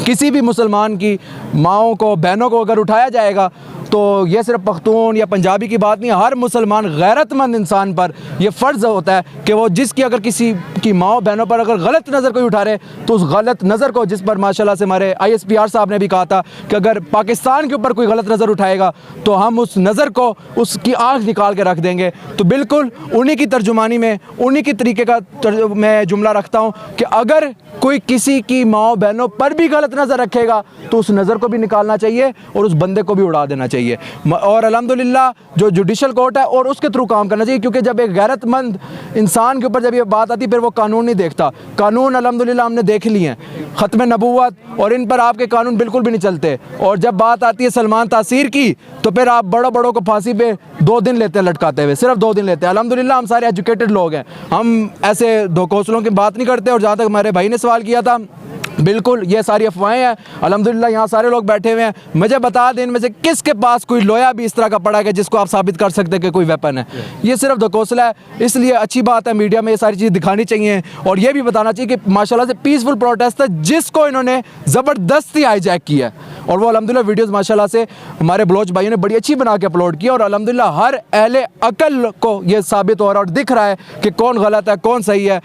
किसी भी मुसलमान की माओं को, बहनों को अगर उठाया जाएगा तो ये सिर्फ पख्तून या पंजाबी की बात नहीं, हर मुसलमान गैरतमंद इंसान पर यह फ़र्ज़ होता है कि वो जिसकी अगर किसी की माओ बहनों पर अगर गलत नज़र कोई उठा रहे तो उस गलत नज़र को, जिस पर माशाल्लाह से हमारे ISPR साहब ने भी कहा था कि अगर पाकिस्तान के ऊपर कोई गलत नज़र उठाएगा तो हम उस नज़र को, उसकी आँख निकाल के रख देंगे। तो बिल्कुल उन्हीं की तर्जुमानी में, उन्हीं की तरीके का मैं जुमला रखता हूँ कि अगर कोई किसी की माओ बहनों पर भी गलत नज़र रखेगा तो उस नज़र को भी निकालना चाहिए और उस बंदे को भी उड़ा देना चाहिए। और अल्हम्दुलिल्लाह जो जुडिशल कोर्ट है और उसके थ्रू काम करना चाहिए, क्योंकि जब एक गैरतमंद इंसान के ऊपर जब ये बात आती फिर वो कानून नहीं देखता। कानून अल्हम्दुलिल्लाह हमने देख लिए हैं, ख़त्म नबूवत, और इन पर आपके कानून बिल्कुल भी नहीं चलते। और जब बात आती है सलमान तासीर की तो फिर आप बड़ों बड़ों को फांसी पे 2 दिन लेते हैं लटकाते हुए, सिर्फ 2 दिन लेते हैं। अल्हम्दुलिल्लाह हम सारे एजुकेटेड लोग हैं, हम ऐसे धोखोसलों की बात नहीं करते। और जहाँ तक हमारे भाई ने सवाल किया था, बिल्कुल ये सारी अफवाहें हैं। अल्हम्दुलिल्लाह यहाँ सारे लोग बैठे हुए हैं, मुझे बता दें इनमें से किसके पास कोई लोया भी इस तरह का पड़ा है जिसको आप साबित कर सकते हैं कि कोई वेपन है। ये सिर्फ धोखोसला है। इसलिए अच्छी बात है, मीडिया में ये सारी चीज़ दिखानी चाहिए और ये भी बताना चाहिए कि माशाल्लाह से पीसफुल प्रोटेस्ट है जिसको इन्होंने ज़बरदस्ती हाईजैक किया है। और वो अल्हम्दुलिल्लाह वीडियोज़ माशाल्लाह से हमारे बलोच भाइयों ने बड़ी अच्छी बना के अपलोड किया और अल्हम्दुलिल्लाह हर अहले अकल को ये साबित हो रहा है और दिख रहा है कि कौन गलत है कौन सही है।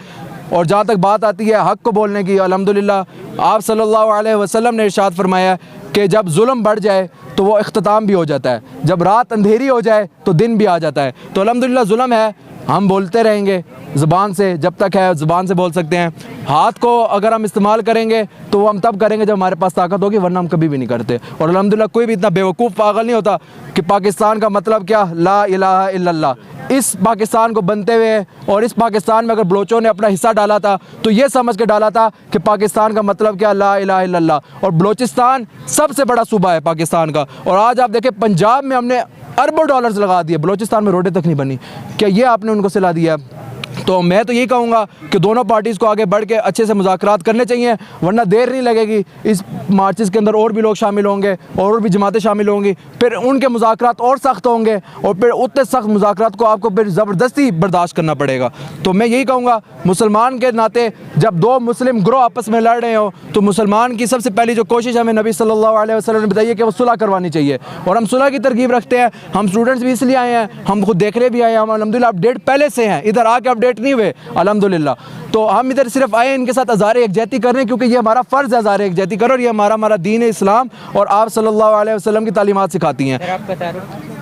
और जहाँ तक बात आती है हक़ को बोलने की, अल्हम्दुलिल्लाह आप सल्लल्लाहु अलैहि वसल्लम ने इरशाद फरमाया कि जब जुल्म बढ़ जाए तो वो इख्तिताम भी हो जाता है, जब रात अंधेरी हो जाए तो दिन भी आ जाता है। तो अल्हम्दुलिल्लाह जुल्म है, हम बोलते रहेंगे ज़ुबान से, जब तक है ज़ुबान से बोल सकते हैं। हाथ को अगर हम इस्तेमाल करेंगे तो वो हम तब करेंगे जब हमारे पास ताकत होगी, वरना हम कभी भी नहीं करते। और अल्हम्दुलिल्लाह कोई भी इतना बेवकूफ़ पागल नहीं होता कि पाकिस्तान का मतलब क्या, ला इलाहा इल्लल्लाह। इस पाकिस्तान को बनते हुए और इस पाकिस्तान में अगर बलोचों ने अपना हिस्सा डाला था तो ये समझ के डाला था कि पाकिस्तान का मतलब क्या, ला इलाहा इल्लल्लाह। और बलोचिस्तान सबसे बड़ा सूबा है पाकिस्तान का। और आज आप देखें पंजाब में हमने अरबों डॉलर्स लगा दिए, बलोचिस्तान में रोडें तक नहीं बनी। क्या ये आपने उनको सिला दिया? तो मैं तो यही कहूँगा कि दोनों पार्टीज़ को आगे बढ़ के अच्छे से मुज़ाकरात करने चाहिए, वरना देर नहीं लगेगी। इस मार्चेस के अंदर और भी लोग शामिल होंगे और भी जमातें शामिल होंगी, फिर उनके मुज़ाकरात और सख्त होंगे और फिर उतने सख्त मुज़ाकरात को आपको फिर ज़बरदस्ती बर्दाश्त करना पड़ेगा। तो मैं यही कहूँगा मुसलमान के नाते जब 2 मुस्लिम ग्रोह आपस में लड़ रहे हो तो मुसलमान की सबसे पहली जो कोशिश हमें नबी सल्लल्लाहु अलैहि वसल्लम ने बताई है कि वो सुलह करवानी चाहिए। और हम सुलह की तरगीब रखते हैं, हम स्टूडेंट्स भी इसलिए आए हैं, हम खुद देखने भी आए हैं, हम अल्हम्दुलिल्लाह अपडेट पहले से हैं, इधर आके अपडेट नहीं हुए अल्हम्दुलिल्लाह। तो हम इधर सिर्फ आए इनके साथ अज़ार यकजहती करने, क्योंकि ये हमारा फ़र्ज़ है अज़ार यकजहती करो और ये हमारा दीन है इस्लाम और आप सल्लल्लाहु अलैहि वसल्लम की तालीमात सिखाती हैं।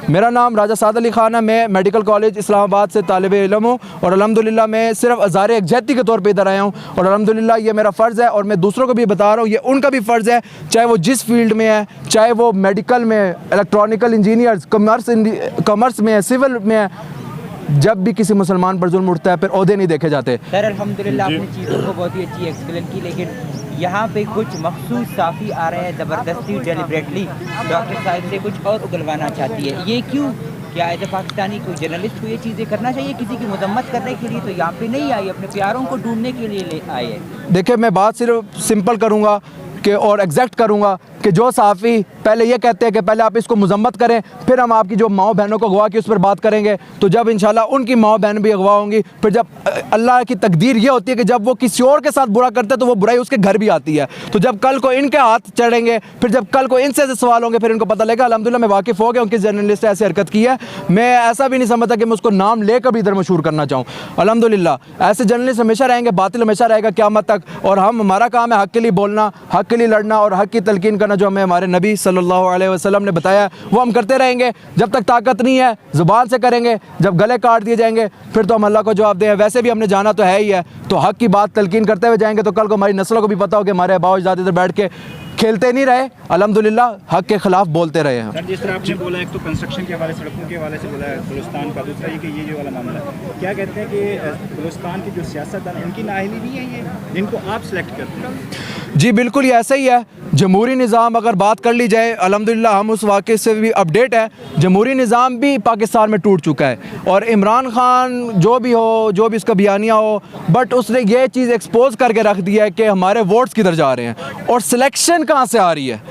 मेरा नाम राजा साद अली ख़ान है, मैं मेडिकल कॉलेज इस्लामाबाद से तालिब इल्म हूँ और अल्हम्दुलिल्लाह मैं सिर्फ अज़ार यकजहती के तौर पे इधर आया हूँ और अल्हम्दुलिल्लाह ये मेरा फ़र्ज़ है और मैं दूसरों को भी बता रहा हूँ, ये उनका भी फ़र्ज़ है, चाहे वो जिस फील्ड में है, चाहे वो मेडिकल में, इलेक्ट्रॉनिकल इंजीनियर्स, कॉमर्स में है, सिविल में है। जब भी किसी मुसलमान पर जुल्म उठता है फिर ओहदे नहीं देखे जाते। सर अल्हम्दुलिल्लाह आपने चीज़ों को बहुत ही अच्छी एक्सप्लेन की, लेकिन यहाँ पे कुछ मखसूस साफ़ी आ रहे हैं ज़बरदस्ती डेलिब्रेटली डॉक्टर साहब से कुछ और उगलवाना चाहती है, ये क्यों? क्या एज ए पाकिस्तानी कोई जर्नलिस्ट को ये चीज़ें करना चाहिए? किसी की मजम्मत करने के लिए तो यहाँ पे नहीं आई, अपने प्यारों को ढूंढने के लिए ले आए हैं। देखिए मैं बात सिर्फ सिंपल करूँगा कि और एग्जैक्ट करूँगा कि जो सहाफ़ी पहले ये कहते हैं कि पहले आप इसको मजम्मत करें फिर हम आपकी जो माओ बहनों को अगवा की उस पर बात करेंगे, तो जब इंशाल्लाह उनकी माओ बहन भी अगवा होंगी, फिर जब अल्लाह की तकदीर ये होती है कि जब वो किसी और के साथ बुरा करते हैं तो वो बुराई उसके घर भी आती है। तो जब कल को इनके हाथ चढ़ेंगे, फिर जब कल को इनसे ऐसे सवाल होंगे, फिर इनको पता लगेगा अल्हम्दुलिल्लाह मैं वाकिफ़ हो गया उनकी जर्नलिस्ट ऐसी हरकत की है। मैं ऐसा भी नहीं समझता कि मैं उसको नाम लेकर भी इधर मशहूर करना चाहूँ। अल्हम्दुलिल्लाह ऐसे जर्नलिस्ट हमेशा रहेंगे, बातिल हमेशा रहेगा क़यामत तक। और हमारा काम है हक़ के लिए बोलना, हक़ के लिए लड़ना और हक़ की तलकीन करना, जो हमें हमारे नबी सल्लल्लाहु अलैहि वसल्लम ने बताया वो हम करते रहेंगे। जब तक ताकत नहीं है ज़ुबान से करेंगे, जब गले काट दिए जाएंगे फिर तो हम अल्लाह को जवाब दें। वैसे भी हमने जाना तो है ही है, तो हक़ की बात तलकीन करते हुए जाएंगे तो कल को हमारी नस्लों को भी पता हो कि हमारे अबाओ अजदाद इधर बैठ के खेलते नहीं रहे, अल्हम्दुलिल्लाह हक़ के ख़िलाफ़ बोलते रहे हैं। सर जिस तरह आपने बोला, एक तो कंस्ट्रक्शन के हवाले, सड़कों के हवाले से बोला है बलूचिस्तान का, दूसरा ये कि ये वाला मामला है, क्या कहते हैं कि बलूचिस्तान की जो सियासतदान इनकी नाअहली नहीं है ये जिनको आप सेलेक्ट करते हैं? जी बिल्कुल ये ऐसा ही है। जमहूरी निज़ाम अगर बात कर ली जाए, अल्हम्दुलिल्लाह हम उस वाक़े से भी अपडेट है। जमहूरी निज़ाम भी पाकिस्तान में टूट चुका है और इमरान खान जो भी हो, जो भी उसका बयानिया हो, बट उसने ये चीज़ एक्सपोज करके रख दिया है कि हमारे वोट्स किधर जा रहे हैं और सिलेक्शन कहाँ से आ रही है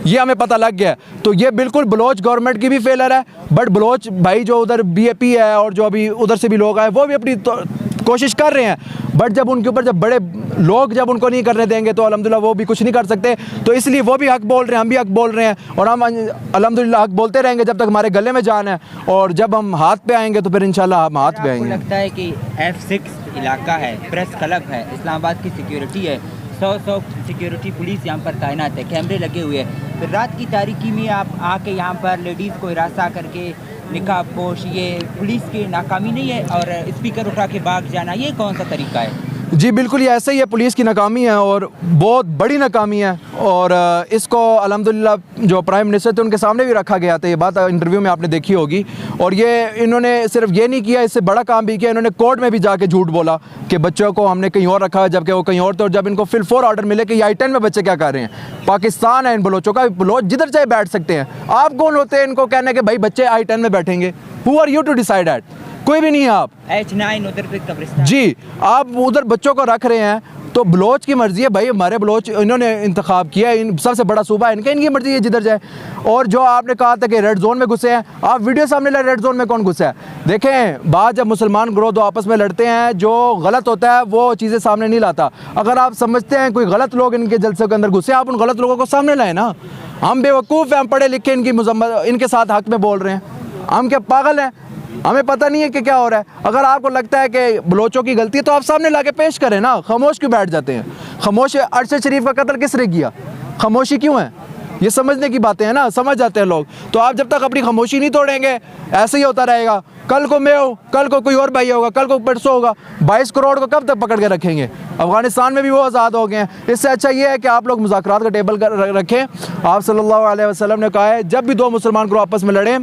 ये हमें पता लग गया। तो ये बिल्कुल बलोच गवर्नमेंट की भी फेलर है, बट बलोच भाई जो उधर BAP है और जो अभी उधर से भी लोग आए वो भी अपनी कोशिश कर रहे हैं, बट जब उनके ऊपर जब बड़े लोग जब उनको नहीं करने देंगे तो अल्हम्दुलिल्लाह वो भी कुछ नहीं कर सकते। तो इसलिए वो भी हक बोल रहे हैं, हम भी हक बोल रहे हैं, और हम अल्हम्दुलिल्लाह हक बोलते रहेंगे जब तक हमारे गले में जान है, और जब हम हाथ पे आएंगे तो फिर इंशाल्लाह हम हाथ पे आपको आएंगे। लगता है कि F6 इलाका है, प्रेस क्लब है, इस्लामाबाद की सिक्योरिटी है, 100 सिक्योरिटी पुलिस यहाँ पर तैनात है, कैमरे लगे हुए हैं, फिर रात की तारीकी में आप आके यहाँ पर लेडीज़ को हिरासा करके निकाब पोश, ये पुलिस की नाकामी नहीं है? और स्पीकर उठा के भाग जाना, ये कौन सा तरीका है? जी बिल्कुल, ये ऐसे ही है, पुलिस की नाकामी है और बहुत बड़ी नाकामी है, और इसको अल्हम्दुलिल्लाह जो प्राइम मिनिस्टर थे उनके सामने भी रखा गया था, ये बात इंटरव्यू में आपने देखी होगी। और ये इन्होंने सिर्फ ये नहीं किया, इससे बड़ा काम भी किया, इन्होंने कोर्ट में भी जाके झूठ बोला कि बच्चों को हमने कहीं और रखा है जबकि वो कहीं और थे। और जब इनको फिल 4 ऑर्डर मिले कि ये I-10 में बच्चे क्या कर रहे हैं, पाकिस्तान है इन बलोचों का, बलोच जिधर चाहे बैठ सकते हैं, आप कौन होते हैं इनको कहने के भाई बच्चे I-10 में बैठेंगे? Who are you to decide that? कोई भी नहीं है आप। H9 उधर पे कब्रिस्तान, जी आप उधर बच्चों को रख रहे हैं तो बलोच की मर्ज़ी है भाई, हमारे बलोच इन्होंने इंतखाब किया है, सबसे बड़ा सूबा है इनका, इनकी मर्ज़ी है जिधर जाए। और जो आपने कहा था कि रेड जोन में घुसे हैं, आप वीडियो सामने लाए, रेड जोन में कौन घुसा है? देखें, बात जब मुसलमान ग्रोह दो आपस में लड़ते हैं, जो गलत होता है वो चीज़ें सामने नहीं लाता। अगर आप समझते हैं कोई गलत लोग इनके जलसे के अंदर घुसे, आप उन गलत लोगों को सामने लाए ना। हम बेवकूफ़ हैं, हम पढ़े लिखे इनकी मुजम्मत इनके साथ हक में बोल रहे हैं, हम क्या पागल हैं? हमें पता नहीं है कि क्या हो रहा है। अगर आपको लगता है कि बलोचों की गलती है तो आप सामने लाके पेश करें ना, खामोश क्यों बैठ जाते हैं? खामोश अरशद शरीफ का कत्ल किसने किया? खामोशी क्यों है? ये समझने की बातें हैं ना, समझ जाते हैं लोग। तो आप जब तक अपनी खामोशी नहीं तोड़ेंगे ऐसे ही होता रहेगा। कल को मैं हूँ, कल को कोई और भाई होगा, कल को परसों होगा। 22 करोड़ को कब तक पकड़ के रखेंगे? अफगानिस्तान में भी वो आज़ाद हो गए हैं। इससे अच्छा ये है कि आप लोग मुज़ाकरात का टेबल रखें। आप सल्लल्लाहु अलैहि वसल्लम ने कहा है जब भी 2 मुसलमान ग्रोह आपस में लड़े,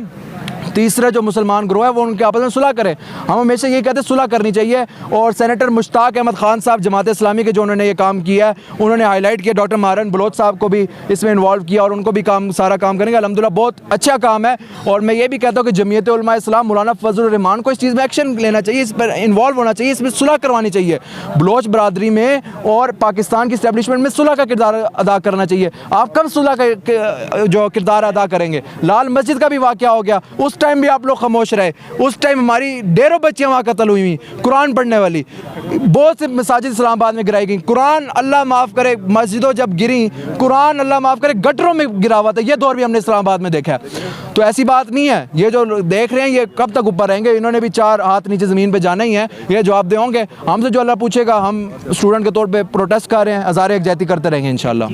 तीसरा जो मुसलमान ग्रोह है वो उनके आपस में सुलह करें। हम हमेशा यही कहते हैं सुलह करनी चाहिए। और सेनेटर मुश्ताक अहमद खान साहब जमात इस्लामी के जो उन्होंने ये काम किया है, उन्होंने हाईलाइट किया, डॉक्टर मारन बलोच साहब को भी इसमें इन्वॉल्व किया और उनको भी सारा काम करेंगे। अल्हम्दुलिल्लाह बहुत अच्छा काम है। और मैं ये भी कहता हूँ कि जमीयत उलमा इस्लाम मौलाना फजलुर रहमान को इस चीज़ में एक्शन लेना चाहिए, इस पर इन्वॉल्व होना चाहिए, इसमें सुलह करवानी चाहिए। बलोच बरादरी में और पाकिस्तान की इस्टेब्लिशमेंट में सुलह का किरदार अदा करना चाहिए। आप कब सुलह का जो किरदार अदा करेंगे? लाल मस्जिद का भी वाक़या हो गया, उस टाइम भी आप लोग खामोश रहे। उस टाइम हमारी ढेरों बच्चियां वहाँ कत्ल हुई, कुरान पढ़ने वाली। बहुत से मसाजिद इस्लामाबाद में गिराई गई। कुरान अल्लाह माफ़ करे, मस्जिदों जब गिरी, कुरान अल्लाह माफ़ करे गटरों में गिरा हुआ था। ये दौर भी हमने इस्लामाबाद में देखा है। तो ऐसी बात नहीं है। ये जो देख रहे हैं ये कब तक ऊपर रहेंगे? इन्होंने भी 4 हाथ नीचे ज़मीन पे जाना ही है, ये जवाब दे होंगे। हमसे जो अल्लाह पूछेगा, हम स्टूडेंट के तौर पर प्रोटेस्ट कर रहे हैं, हज़ार यकजहती करते रहेंगे इंशाल्लाह।